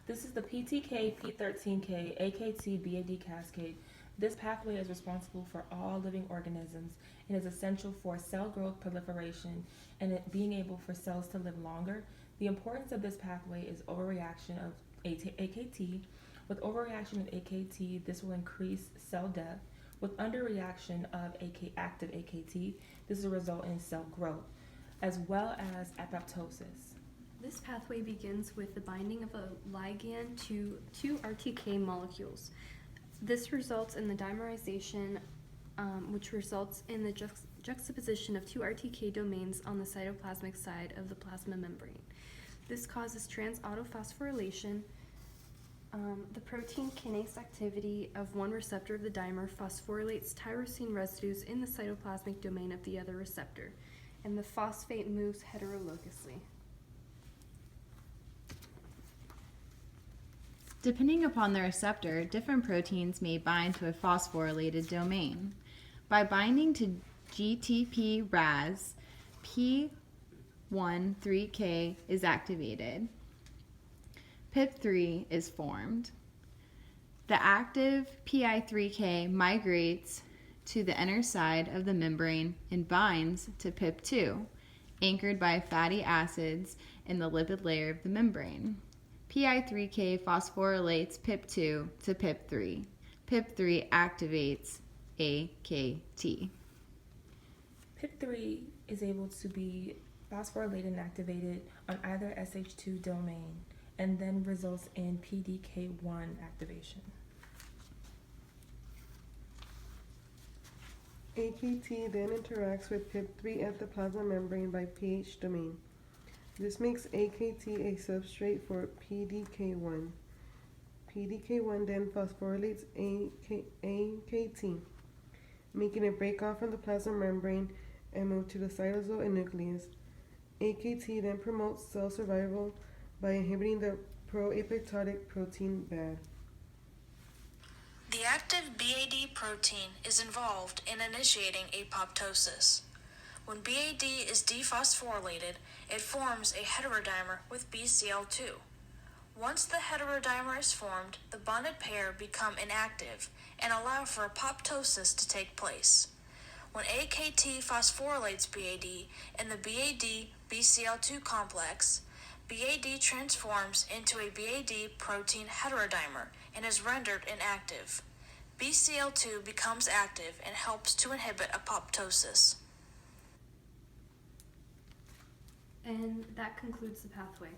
This is the PTK, P13K, AKT BAD Cascade. This pathway is responsible for all living organisms and is essential for cell growth, proliferation, and it being able for cells to live longer. The importance of this pathway is overreaction of AKT. With overreaction of AKT, this will increase cell death. With underreaction of active AKT, this will result in cell growth, as well as apoptosis. This pathway begins with the binding of a ligand to two RTK molecules. This results in the dimerization, which results in the juxtaposition of two RTK domains on the cytoplasmic side of the plasma membrane. This causes trans-autophosphorylation. The protein kinase activity of one receptor of the dimer phosphorylates tyrosine residues in the cytoplasmic domain of the other receptor, and the phosphate moves heterologous. Depending upon the receptor, different proteins may bind to a phosphorylated domain. By binding to GTP-RAS, P13K is activated. P3 is formed. The active PI3K migrates to the inner side of the membrane and binds to P2, anchored by fatty acids in the lipid layer of the membrane. PI3K phosphorylates P2 to P3. P3 activates AKT. P3 is able to be phosphorylated and activated on either SH2 domain and then results in PDK1 activation. AKT then interacts with P3 at the plasma membrane by pH domain. This makes AKT a substrate for PDK1. PDK1 then phosphorylates AKT, making it break off from the plasma membrane and move to the cytosol and nucleus. AKT then promotes cell survival by inhibiting the pro-apoptotic protein BAD. The active BAD protein is involved in initiating apoptosis. When BAD is dephosphorylated, it forms a heterodimer with BCl2. Once the heterodimer is formed, the bonded pair become inactive and allow for apoptosis to take place. When AKT phosphorylates BAD in the BAD-BCl2 complex, BAD transforms into a BAD protein heterodimer and is rendered inactive. BCl2 becomes active and helps to inhibit apoptosis. And that concludes the pathway.